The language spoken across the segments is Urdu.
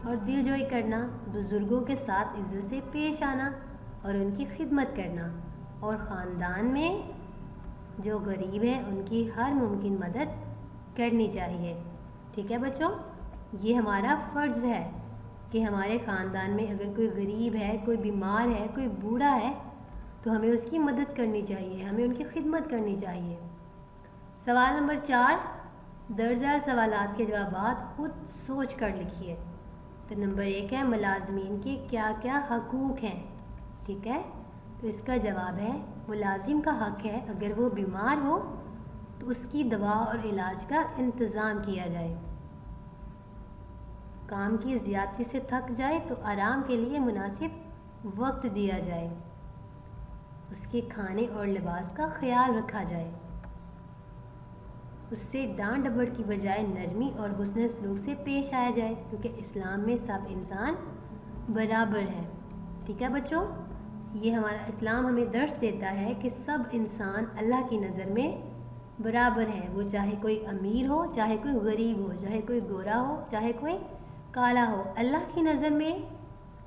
اور دل جوئی کرنا، بزرگوں کے ساتھ عزت سے پیش آنا اور ان کی خدمت کرنا، اور خاندان میں جو غریب ہیں ان کی ہر ممکن مدد کرنی چاہیے۔ ٹھیک ہے بچوں، یہ ہمارا فرض ہے کہ ہمارے خاندان میں اگر کوئی غریب ہے، کوئی بیمار ہے، کوئی بوڑھا ہے تو ہمیں اس کی مدد کرنی چاہیے، ہمیں ان کی خدمت کرنی چاہیے۔ سوال نمبر 4، درج ذیل سوالات کے جوابات خود سوچ کر لکھیے۔ تو نمبر 1 ہے ملازمین کے کیا کیا حقوق ہیں؟ ٹھیک ہے، تو اس کا جواب ہے ملازم کا حق ہے اگر وہ بیمار ہو تو اس کی دوا اور علاج کا انتظام کیا جائے، کام کی زیادتی سے تھک جائے تو آرام کے لیے مناسب وقت دیا جائے، اس کے کھانے اور لباس کا خیال رکھا جائے، اس سے ڈانٹ ڈپٹ کی بجائے نرمی اور حسن سلوک سے پیش آیا جائے، کیونکہ اسلام میں سب انسان برابر ہیں۔ ٹھیک ہے بچوں، یہ ہمارا اسلام ہمیں درس دیتا ہے کہ سب انسان اللہ کی نظر میں برابر ہیں، وہ چاہے کوئی امیر ہو، چاہے کوئی غریب ہو، چاہے کوئی گورا ہو، چاہے کوئی کالا ہو۔ اللہ کی نظر میں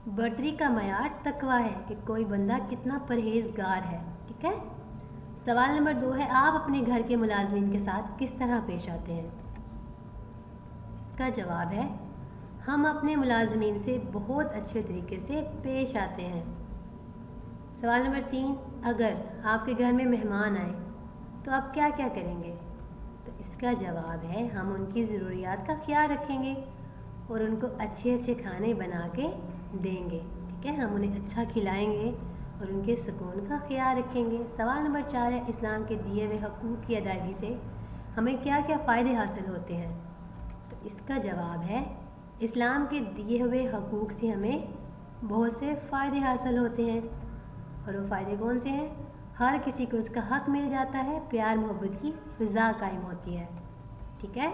برتری کا معیار تقویٰ ہے کہ کوئی بندہ کتنا پرہیزگار ہے۔ ٹھیک ہے، سوال نمبر 2 ہے آپ اپنے گھر کے ملازمین کے ساتھ کس طرح پیش آتے ہیں؟ اس کا جواب ہے ہم اپنے ملازمین سے بہت اچھے طریقے سے پیش آتے ہیں۔ سوال نمبر 3، اگر آپ کے گھر میں مہمان آئیں تو آپ کیا کیا کریں گے؟ تو اس کا جواب ہے ہم ان کی ضروریات کا خیال رکھیں گے اور ان کو اچھے اچھے کھانے بنا کے دیں گے۔ ٹھیک ہے، ہم انہیں اچھا کھلائیں گے اور ان کے سکون کا خیال رکھیں گے۔ سوال نمبر 4 ہے اسلام کے دیے ہوئے حقوق کی ادائیگی سے ہمیں کیا کیا فائدے حاصل ہوتے ہیں؟ تو اس کا جواب ہے اسلام کے دیے ہوئے حقوق سے ہمیں بہت سے فائدے حاصل ہوتے ہیں، اور وہ فائدے کون سے ہیں؟ ہر کسی کو اس کا حق مل جاتا ہے، پیار محبت کی فضا قائم ہوتی ہے، ٹھیک ہے،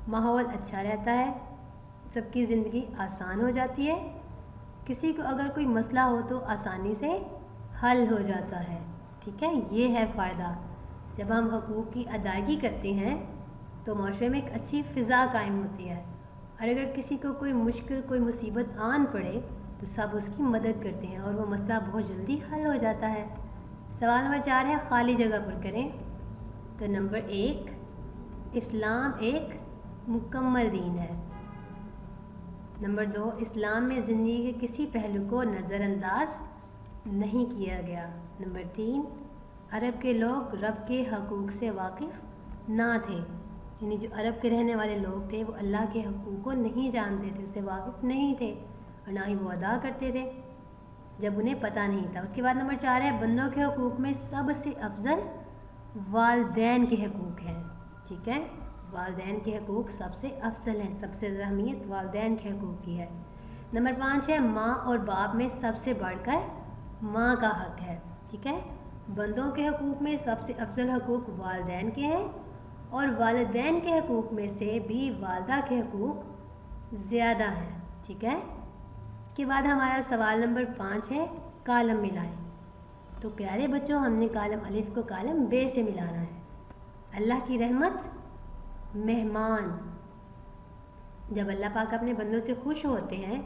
ماحول اچھا رہتا ہے، سب کی زندگی آسان ہو جاتی ہے، کسی کو اگر کوئی مسئلہ ہو تو آسانی سے حل ہو جاتا ہے، ٹھیک ہے، یہ ہے فائدہ۔ جب ہم حقوق کی ادائیگی کرتے ہیں تو معاشرے میں ایک اچھی فضا قائم ہوتی ہے، اور اگر کسی کو کوئی مشکل کوئی مصیبت آن پڑے تو سب اس کی مدد کرتے ہیں اور وہ مسئلہ بہت جلدی حل ہو جاتا ہے۔ سوال نمبر 4 ہے خالی جگہ پر کریں۔ تو نمبر 1، اسلام ایک مکمل دین ہے۔ نمبر 2، اسلام میں زندگی کے کسی پہلو کو نظر انداز نہیں کیا گیا۔ نمبر 3، عرب کے لوگ رب کے حقوق سے واقف نہ تھے، یعنی جو عرب کے رہنے والے لوگ تھے وہ اللہ کے حقوق کو نہیں جانتے تھے، اس سے واقف نہیں تھے اور نہ ہی وہ ادا کرتے تھے جب انہیں پتہ نہیں تھا۔ اس کے بعد نمبر 4 ہے بندوں کے حقوق میں سب سے افضل والدین کے حقوق ہیں، ٹھیک ہے، والدین کے حقوق سب سے افضل ہیں، سب سے زیادہ اہمیت والدین کے حقوق کی ہے۔ نمبر 5 ہے ماں اور باپ میں سب سے بڑھ کر ماں کا حق ہے، ٹھیک ہے، بندوں کے حقوق میں سب سے افضل حقوق والدین کے ہیں، اور والدین کے حقوق میں سے بھی والدہ کے حقوق زیادہ ہیں، ٹھیک ہے۔ اس کے بعد ہمارا سوال نمبر 5 ہے کالم ملائیں۔ تو پیارے بچوں، ہم نے کالم الف کو کالم بے سے ملانا ہے۔ اللہ کی رحمت مہمان، جب اللہ پاک اپنے بندوں سے خوش ہوتے ہیں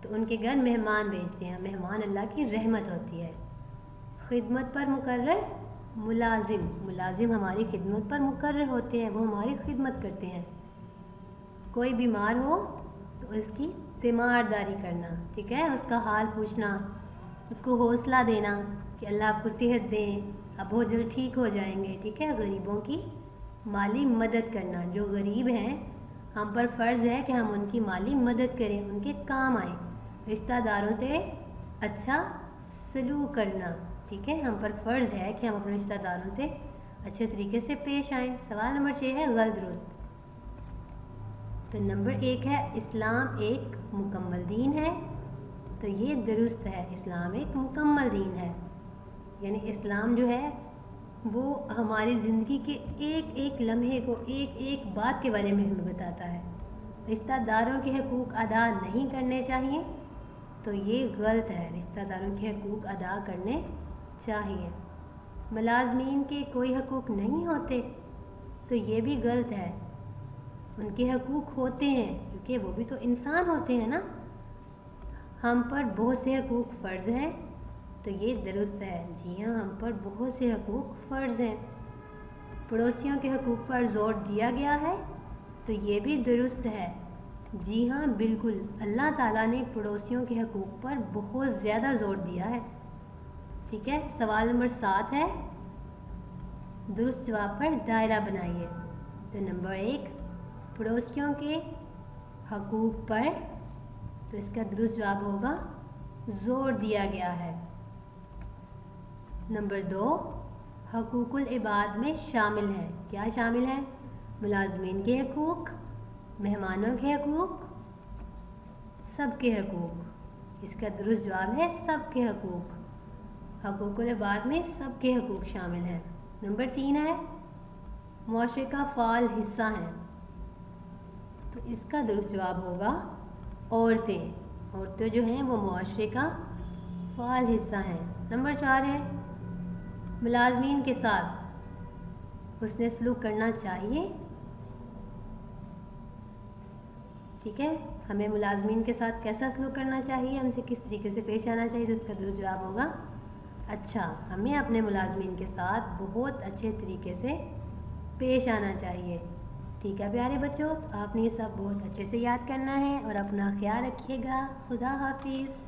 تو ان کے گھر مہمان بھیجتے ہیں، مہمان اللہ کی رحمت ہوتی ہے۔ خدمت پر مقرر ملازم، ملازم ہماری خدمت پر مقرر ہوتے ہیں، وہ ہماری خدمت کرتے ہیں۔ کوئی بیمار ہو تو اس کی تیمارداری کرنا، ٹھیک ہے، اس کا حال پوچھنا، اس کو حوصلہ دینا کہ اللہ آپ کو صحت دیں، آپ بہت جلد ٹھیک ہو جائیں گے، ٹھیک ہے، غریبوں کی مالی مدد کرنا، جو غریب ہیں ہم پر فرض ہے کہ ہم ان کی مالی مدد کریں، ان کے کام آئیں، رشتہ داروں سے اچھا سلوک کرنا، ٹھیک ہے، ہم پر فرض ہے کہ ہم اپنے رشتہ داروں سے اچھے طریقے سے پیش آئیں۔ سوال نمبر 6 ہے غلط درست۔ تو نمبر 1 ہے اسلام ایک مکمل دین ہے، تو یہ درست ہے، اسلام ایک مکمل دین ہے، یعنی اسلام جو ہے وہ ہماری زندگی کے ایک ایک لمحے کو، ایک ایک بات کے بارے میں ہمیں بتاتا ہے۔ رشتہ داروں کے حقوق ادا نہیں کرنے چاہیے تو یہ غلط ہے، رشتہ داروں کے حقوق ادا کرنے چاہیے۔ ملازمین کے کوئی حقوق نہیں ہوتے تو یہ بھی غلط ہے، ان کے حقوق ہوتے ہیں کیونکہ وہ بھی تو انسان ہوتے ہیں نا. ہم پر بہت سے حقوق فرض ہیں تو یہ درست ہے. جی ہاں، ہم پر بہت سے حقوق فرض ہیں. پڑوسیوں کے حقوق پر زور دیا گیا ہے تو یہ بھی درست ہے. جی ہاں بالکل، اللہ تعالیٰ نے پڑوسیوں کے حقوق پر بہت زیادہ زور دیا ہے. ٹھیک ہے، سوال نمبر 7 ہے، درست جواب پر دائرہ بنائیے. تو نمبر 1 پڑوسیوں کے حقوق پر، تو اس کا درست جواب ہوگا زور دیا گیا ہے. نمبر 2 حقوق العباد میں شامل ہے. کیا شامل ہے؟ ملازمین کے حقوق، مہمانوں کے حقوق، سب کے حقوق. اس کا درست جواب ہے سب کے حقوق. حقوق العباد میں سب کے حقوق شامل ہیں. نمبر 3 ہے معاشرے کا فعال حصہ ہیں. تو اس کا درست جواب ہوگا عورتیں. عورتیں جو ہیں وہ معاشرے کا فعال حصہ ہیں. نمبر 4 ہے ملازمین کے ساتھ حسن سلوک کرنا چاہیے. ٹھیک ہے، ہمیں ملازمین کے ساتھ کیسا سلوک کرنا چاہیے، ان سے کس طریقے سے پیش آنا چاہیے. تو اس کا درست جواب ہوگا اچھا، ہمیں اپنے ملازمین کے ساتھ بہت اچھے طریقے سے پیش آنا چاہیے. ٹھیک ہے پیارے بچوں، تو آپ نے یہ سب بہت اچھے سے یاد کرنا ہے اور اپنا خیال رکھیے گا. خدا حافظ.